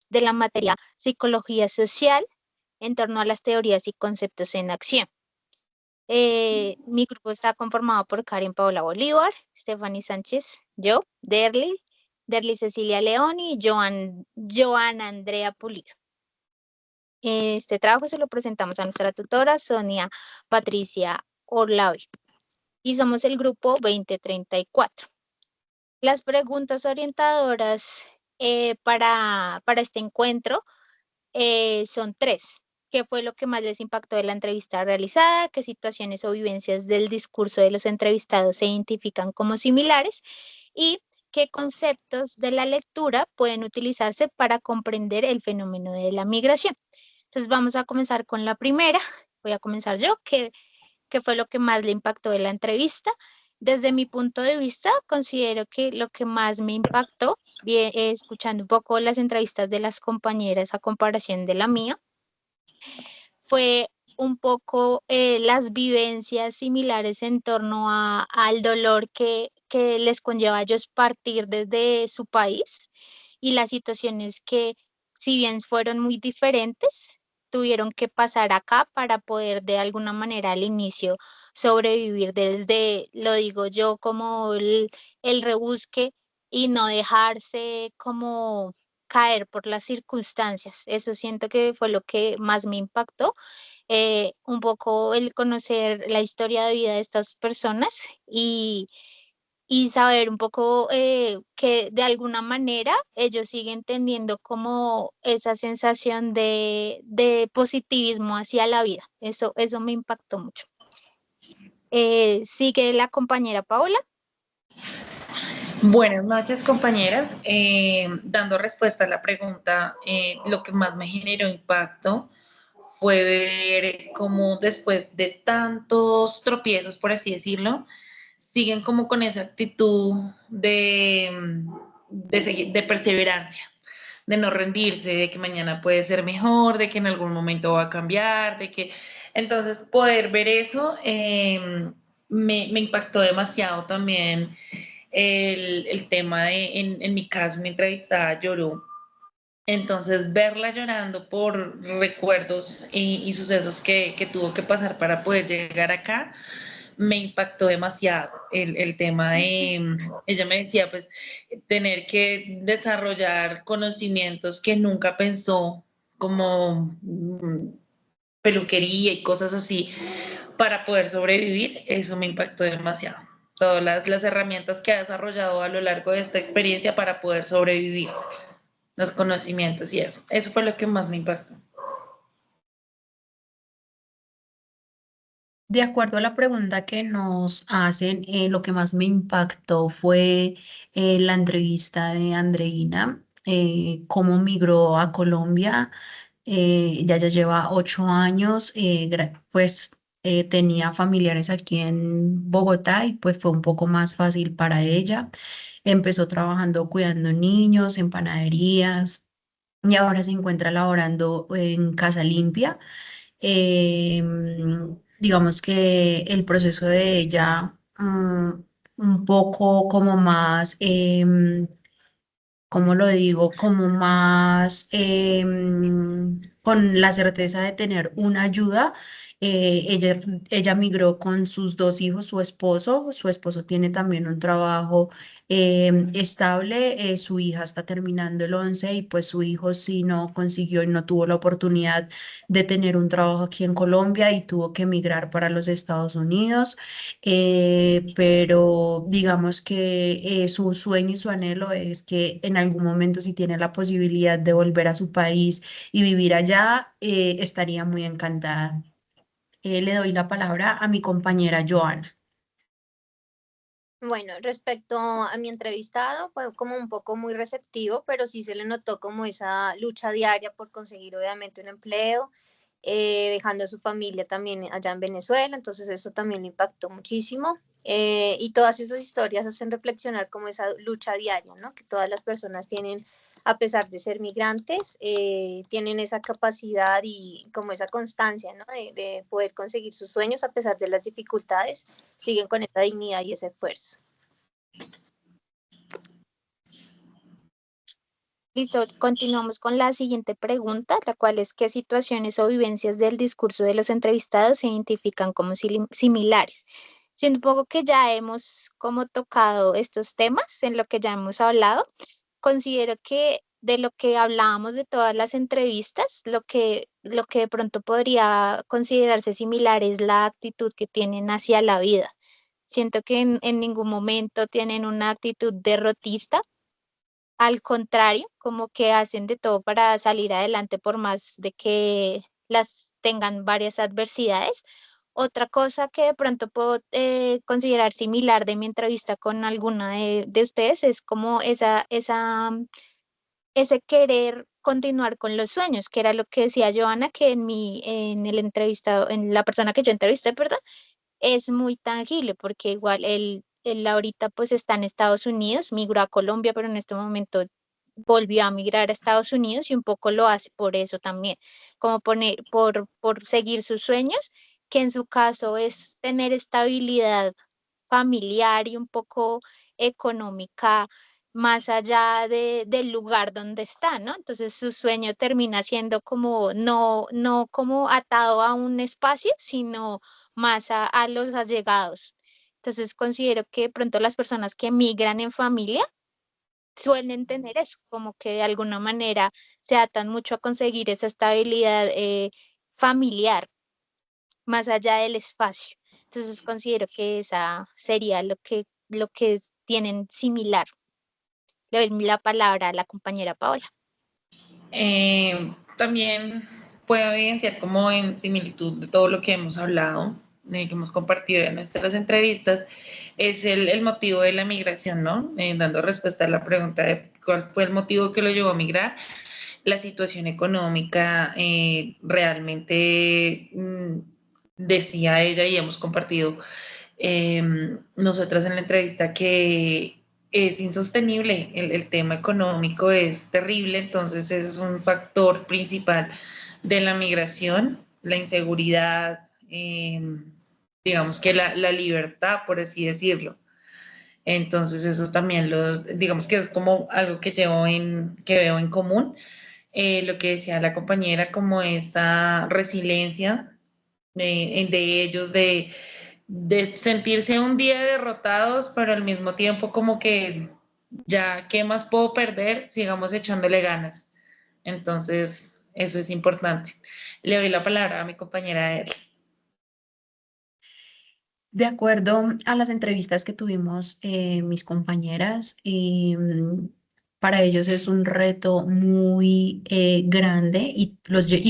de la materia Psicología Social en torno a las teorías y conceptos en acción. Mi grupo está conformado por Karen Paola Bolívar, Stephanie Sánchez, yo, Derly Cecilia León y Joana Andrea Pulido. Este trabajo se lo presentamos a nuestra tutora Sonia Patricia Orlavi y somos el grupo 2034. Las preguntas orientadoras para este encuentro son 3. ¿Qué fue lo que más les impactó de la entrevista realizada? ¿Qué situaciones o vivencias del discurso de los entrevistados se identifican como similares? ¿Y qué conceptos de la lectura pueden utilizarse para comprender el fenómeno de la migración? Entonces vamos a comenzar con la primera. Voy a comenzar yo. ¿Qué fue lo que más le impactó de la entrevista? Desde mi punto de vista, considero que lo que más me impactó, escuchando un poco las entrevistas de las compañeras a comparación de la mía, fue un poco las vivencias similares en torno al dolor que les conlleva a ellos partir desde su país y las situaciones que, si bien fueron muy diferentes, tuvieron que pasar acá para poder de alguna manera al inicio sobrevivir desde, lo digo yo, como el rebusque y no dejarse como caer por las circunstancias. Eso siento que fue lo que más me impactó, un poco el conocer la historia de vida de estas personas y saber un poco que de alguna manera ellos siguen teniendo como esa sensación de positivismo hacia la vida. Eso me impactó mucho. Sigue la compañera Paola. Buenas noches, compañeras. Dando respuesta a la pregunta, lo que más me generó impacto fue ver cómo después de tantos tropiezos, por así decirlo, siguen como con esa actitud de perseverancia, de no rendirse, de que mañana puede ser mejor, de que en algún momento va a cambiar, de que... Entonces, poder ver eso me impactó demasiado también el tema de, en mi caso, mi entrevistada lloró. Entonces, verla llorando por recuerdos y sucesos que tuvo que pasar para poder llegar acá, me impactó demasiado el tema de, ella me decía, pues, tener que desarrollar conocimientos que nunca pensó, como peluquería y cosas así, para poder sobrevivir, eso me impactó demasiado. Todas las herramientas que ha desarrollado a lo largo de esta experiencia para poder sobrevivir, los conocimientos y eso. Eso fue lo que más me impactó. De acuerdo a la pregunta que nos hacen, lo que más me impactó fue la entrevista de Andreina, cómo migró a Colombia. Ella ya lleva 8 años, pues tenía familiares aquí en Bogotá y pues fue un poco más fácil para ella. Empezó trabajando cuidando niños en panaderías y ahora se encuentra laborando en Casa Limpia. Digamos que el proceso de ella, un poco como más, ¿cómo lo digo? Como más con la certeza de tener una ayuda. Ella migró con sus 2 hijos, su esposo tiene también un trabajo estable, su hija está terminando el 11 y pues su hijo sí no consiguió y no tuvo la oportunidad de tener un trabajo aquí en Colombia y tuvo que emigrar para los Estados Unidos. Pero digamos que su sueño y su anhelo es que en algún momento, si tiene la posibilidad de volver a su país y vivir allá, estaría muy encantada. Le doy la palabra a mi compañera Joana. Bueno, respecto a mi entrevistado, fue como un poco muy receptivo, pero sí se le notó como esa lucha diaria por conseguir obviamente un empleo, dejando a su familia también allá en Venezuela, entonces eso también le impactó muchísimo. Y todas esas historias hacen reflexionar como esa lucha diaria, ¿no? Que todas las personas tienen, a pesar de ser migrantes, tienen esa capacidad y como esa constancia, ¿no? De poder conseguir sus sueños a pesar de las dificultades, siguen con esa dignidad y ese esfuerzo. Listo, continuamos con la siguiente pregunta, la cual es ¿qué situaciones o vivencias del discurso de los entrevistados se identifican como similares? Siento un poco que ya hemos como tocado estos temas en lo que ya hemos hablado. Considero que de lo que hablábamos de todas las entrevistas, lo que de pronto podría considerarse similar es la actitud que tienen hacia la vida. Siento que en ningún momento tienen una actitud derrotista, al contrario, como que hacen de todo para salir adelante por más de que las tengan varias adversidades. Otra cosa que de pronto puedo considerar similar de mi entrevista con alguna de ustedes es como ese querer continuar con los sueños, que era lo que decía Joana, que en el entrevistado, en la persona que yo entrevisté, perdón, es muy tangible, porque igual él ahorita pues está en Estados Unidos, migró a Colombia, pero en este momento volvió a migrar a Estados Unidos y un poco lo hace por eso también, como por seguir sus sueños, que en su caso es tener estabilidad familiar y un poco económica más allá del lugar donde está, ¿no? Entonces su sueño termina siendo como no como atado a un espacio, sino más a los allegados. Entonces considero que de pronto las personas que migran en familia suelen tener eso, como que de alguna manera se atan mucho a conseguir esa estabilidad familiar, más allá del espacio. Entonces considero que esa sería lo que tienen similar. Le doy la palabra a la compañera Paola. También puedo evidenciar como en similitud de todo lo que hemos hablado, que hemos compartido en nuestras entrevistas, es el motivo de la migración, ¿no? Dando respuesta a la pregunta de cuál fue el motivo que lo llevó a migrar. La situación económica realmente decía ella y hemos compartido nosotras en la entrevista que es insostenible, el tema económico es terrible, entonces ese es un factor principal de la migración, la inseguridad, digamos que la libertad, por así decirlo. Entonces eso también digamos que es como algo que veo en común. Lo que decía la compañera, como esa resiliencia de ellos, de sentirse un día derrotados, pero al mismo tiempo como que ya, ¿qué más puedo perder? Sigamos echándole ganas. Entonces, eso es importante. Le doy la palabra a mi compañera Ed. De acuerdo a las entrevistas que tuvimos mis compañeras, para ellos es un reto muy grande y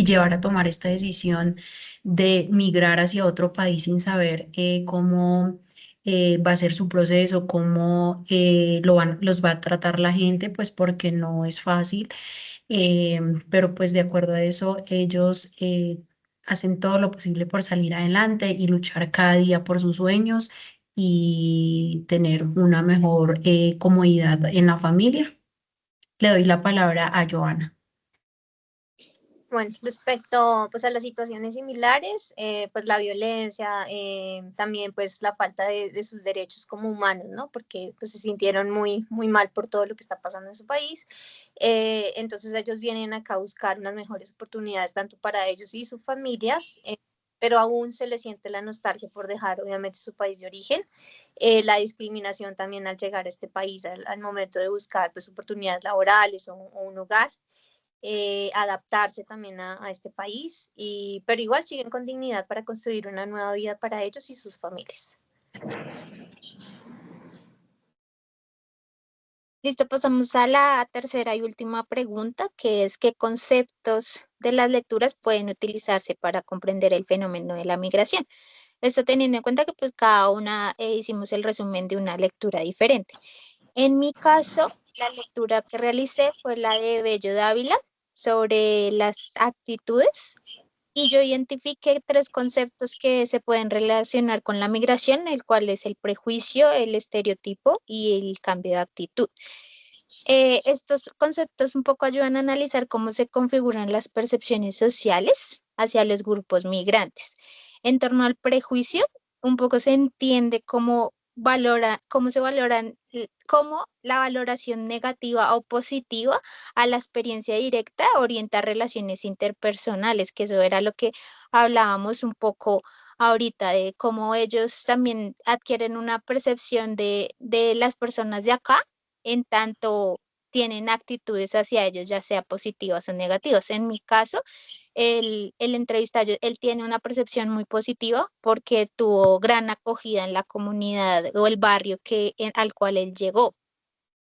llevar a tomar esta decisión de migrar hacia otro país sin saber cómo va a ser su proceso, cómo los va a tratar la gente, pues porque no es fácil. Pero pues de acuerdo a eso, ellos hacen todo lo posible por salir adelante y luchar cada día por sus sueños y tener una mejor comodidad en la familia. Le doy la palabra a Joana. Bueno, respecto pues a las situaciones similares, pues la violencia, también pues la falta de sus derechos como humanos, ¿no? Porque pues se sintieron muy, muy mal por todo lo que está pasando en su país. Entonces ellos vienen acá a buscar unas mejores oportunidades tanto para ellos y sus familias, pero aún se les siente la nostalgia por dejar obviamente su país de origen. La discriminación también al llegar a este país al momento de buscar pues oportunidades laborales o un hogar. Adaptarse también a este país, pero igual siguen con dignidad para construir una nueva vida para ellos y sus familias. Listo, pasamos a la tercera y última pregunta, que es ¿qué conceptos de las lecturas pueden utilizarse para comprender el fenómeno de la migración? Esto teniendo en cuenta que pues cada una hicimos el resumen de una lectura diferente. En mi caso, la lectura que realicé fue la de Bello Dávila sobre las actitudes y yo identifiqué tres conceptos que se pueden relacionar con la migración, el cual es el prejuicio, el estereotipo y el cambio de actitud. Estos conceptos un poco ayudan a analizar cómo se configuran las percepciones sociales hacia los grupos migrantes. En torno al prejuicio, un poco se entiende cómo se valoran cómo la valoración negativa o positiva a la experiencia directa orienta relaciones interpersonales, que eso era lo que hablábamos un poco ahorita, de cómo ellos también adquieren una percepción de las personas de acá, en tanto tienen actitudes hacia ellos, ya sea positivas o negativas. En mi caso, el entrevistado, él tiene una percepción muy positiva porque tuvo gran acogida en la comunidad o el barrio al cual él llegó.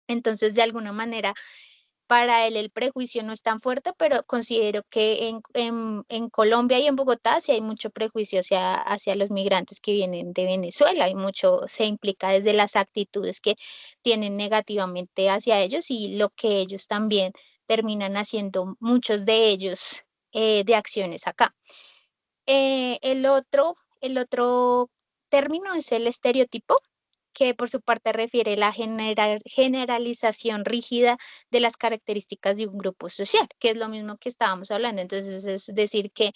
Entonces, de alguna manera, para él el prejuicio no es tan fuerte, pero considero que en Colombia y en Bogotá sí hay mucho prejuicio hacia los migrantes que vienen de Venezuela, y mucho se implica desde las actitudes que tienen negativamente hacia ellos y lo que ellos también terminan haciendo, muchos de ellos, de acciones acá. El otro término es el estereotipo, que por su parte refiere a la generalización rígida de las características de un grupo social, que es lo mismo que estábamos hablando. Entonces, es decir que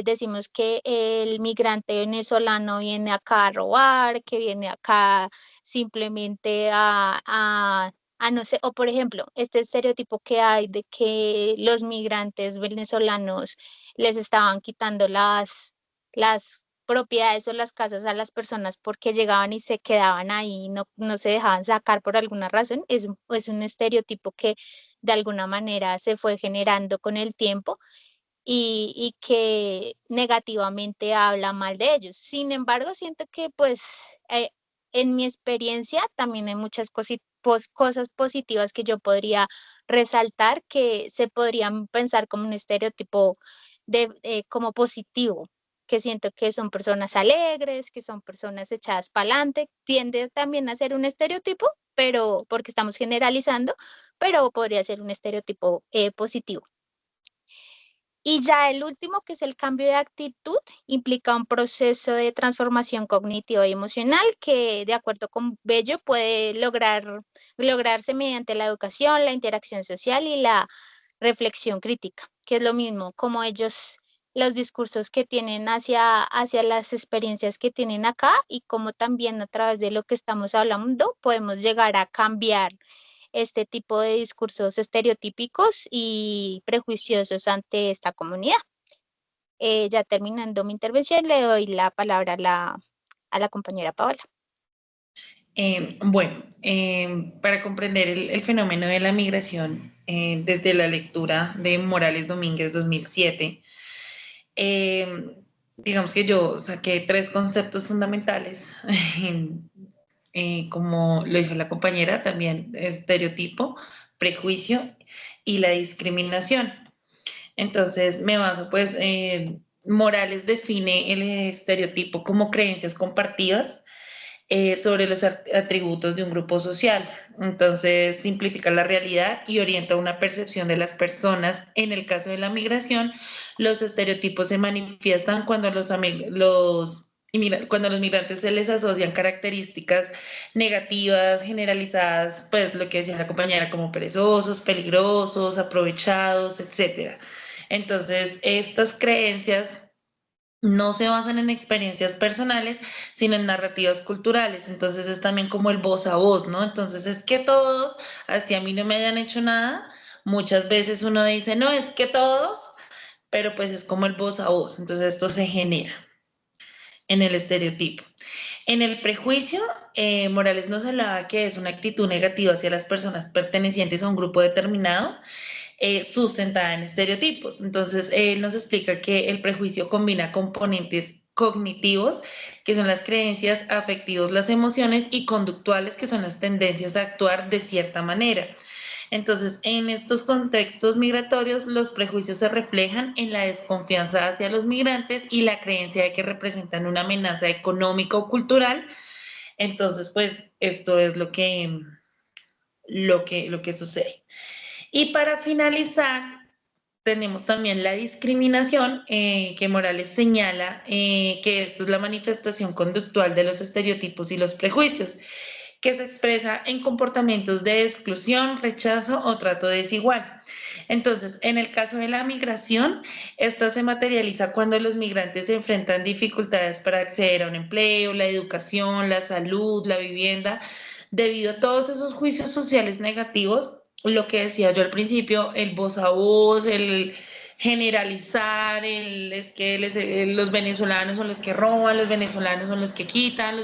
decimos que el migrante venezolano viene acá a robar, que viene acá simplemente a no sé, o por ejemplo, este estereotipo que hay de que los migrantes venezolanos les estaban quitando las propiedades o las casas a las personas porque llegaban y se quedaban ahí y no se dejaban sacar por alguna razón. Es un estereotipo que de alguna manera se fue generando con el tiempo y que negativamente habla mal de ellos. Sin embargo, siento que pues en mi experiencia también hay muchas cosas positivas que yo podría resaltar, que se podrían pensar como un estereotipo como positivo, que siento que son personas alegres, que son personas echadas para adelante. Tiende también a ser un estereotipo, pero porque estamos generalizando, pero podría ser un estereotipo positivo. Y ya el último, que es el cambio de actitud, implica un proceso de transformación cognitiva y emocional que, de acuerdo con Bello, puede lograrse mediante la educación, la interacción social y la reflexión crítica, que es lo mismo, como ellos, los discursos que tienen hacia las experiencias que tienen acá, y como también a través de lo que estamos hablando podemos llegar a cambiar este tipo de discursos estereotípicos y prejuiciosos ante esta comunidad. Ya terminando mi intervención, le doy la palabra a la compañera Paola. Bueno, para comprender el fenómeno de la migración desde la lectura de Morales Domínguez 2007, digamos que yo saqué 3 conceptos fundamentales, como lo dijo la compañera, también estereotipo, prejuicio y la discriminación. Entonces me baso, pues, Morales define el estereotipo como creencias compartidas sobre los atributos de un grupo social. Entonces, simplifica la realidad y orienta una percepción de las personas. En el caso de la migración, los estereotipos se manifiestan cuando cuando a los migrantes se les asocian características negativas, generalizadas, pues lo que decía la compañera, como perezosos, peligrosos, aprovechados, etcétera. Entonces, estas creencias no se basan en experiencias personales, sino en narrativas culturales. Entonces es también como el voz a voz, ¿no? Entonces es que todos, así a mí no me hayan hecho nada, muchas veces uno dice, no, es que todos, pero pues es como el voz a voz. Entonces esto se genera en el estereotipo. En el prejuicio, Morales nos hablaba que es una actitud negativa hacia las personas pertenecientes a un grupo determinado, sustentada en estereotipos. Entonces, él nos explica que el prejuicio combina componentes cognitivos, que son las creencias, afectivos, las emociones, y conductuales, que son las tendencias a actuar de cierta manera. Entonces, en estos contextos migratorios, los prejuicios se reflejan en la desconfianza hacia los migrantes y la creencia de que representan una amenaza económica o cultural. Entonces, pues, esto es lo que sucede. Y para finalizar, tenemos también la discriminación, que Morales señala que esto es la manifestación conductual de los estereotipos y los prejuicios, que se expresa en comportamientos de exclusión, rechazo o trato desigual. Entonces, en el caso de la migración, esta se materializa cuando los migrantes se enfrentan dificultades para acceder a un empleo, la educación, la salud, la vivienda, debido a todos esos juicios sociales negativos, lo que decía yo al principio, el voz a voz, el generalizar, es que los venezolanos son los que roban, los venezolanos son los que quitan,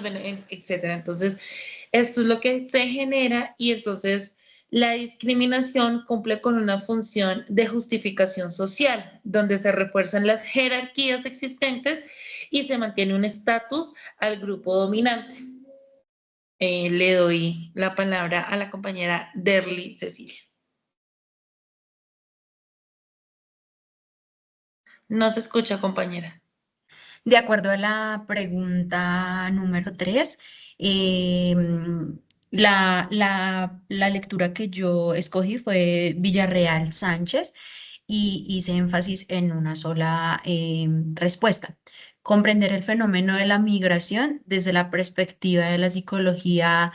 etcétera. Entonces, esto es lo que se genera y entonces la discriminación cumple con una función de justificación social, donde se refuerzan las jerarquías existentes y se mantiene un estatus al grupo dominante. Le doy la palabra a la compañera Derly Cecilia. No se escucha, compañera. De acuerdo a la pregunta número 3, la lectura que yo escogí fue Villarreal Sánchez y hice énfasis en una sola respuesta. Comprender el fenómeno de la migración desde la perspectiva de la psicología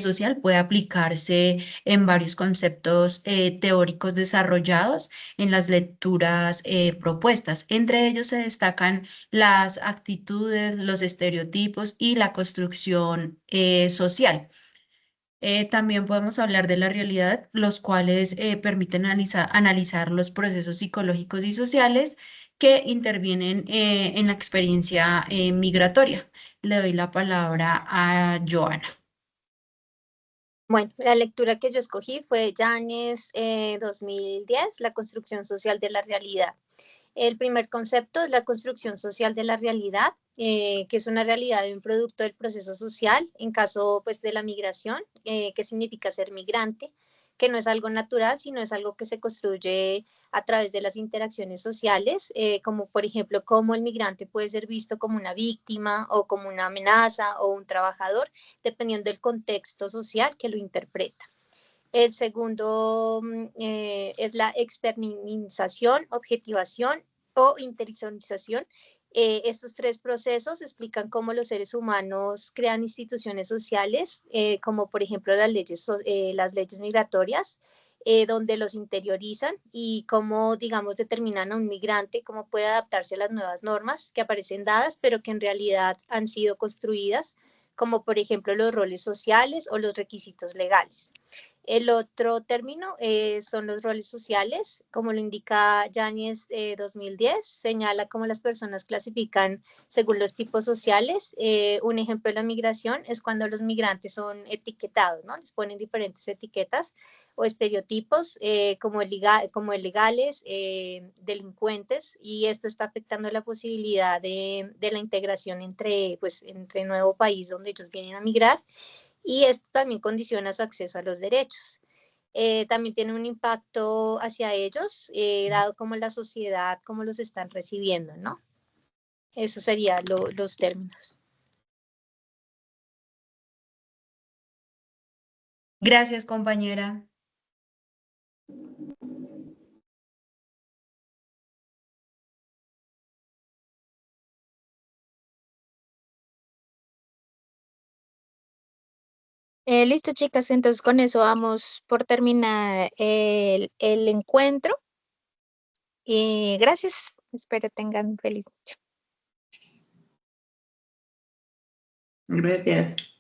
social puede aplicarse en varios conceptos teóricos desarrollados en las lecturas propuestas. Entre ellos se destacan las actitudes, los estereotipos y la construcción social. También podemos hablar de la realidad, los cuales permiten analizar los procesos psicológicos y sociales que intervienen en la experiencia migratoria. Le doy la palabra a Joana. Bueno, la lectura que yo escogí fue Yáñez 2010, La construcción social de la realidad. El primer concepto es la construcción social de la realidad, que es una realidad de un producto del proceso social, en caso pues, de la migración, que significa ser migrante, que no es algo natural, sino es algo que se construye a través de las interacciones sociales, como por ejemplo, cómo el migrante puede ser visto como una víctima o como una amenaza o un trabajador, dependiendo del contexto social que lo interpreta. El segundo es la experimización, objetivación o interiorización. Estos tres procesos explican cómo los seres humanos crean instituciones sociales, como por ejemplo las leyes migratorias, donde los interiorizan y cómo, digamos, determinan a un migrante cómo puede adaptarse a las nuevas normas que aparecen dadas, pero que en realidad han sido construidas, como por ejemplo los roles sociales o los requisitos legales. El otro término son los roles sociales, como lo indica Yáñez 2010, señala cómo las personas clasifican según los tipos sociales. Un ejemplo de la migración es cuando los migrantes son etiquetados, ¿no? Les ponen diferentes etiquetas o estereotipos como ilegales, delincuentes, y esto está afectando la posibilidad de la integración entre nuevo país donde ellos vienen a migrar. Y esto también condiciona su acceso a los derechos. También tiene un impacto hacia ellos, dado como la sociedad, cómo los están recibiendo, ¿no? Eso serían los términos. Gracias, compañera. Listo, chicas, entonces con eso vamos por terminar el encuentro. Y gracias, espero tengan feliz noche. Gracias.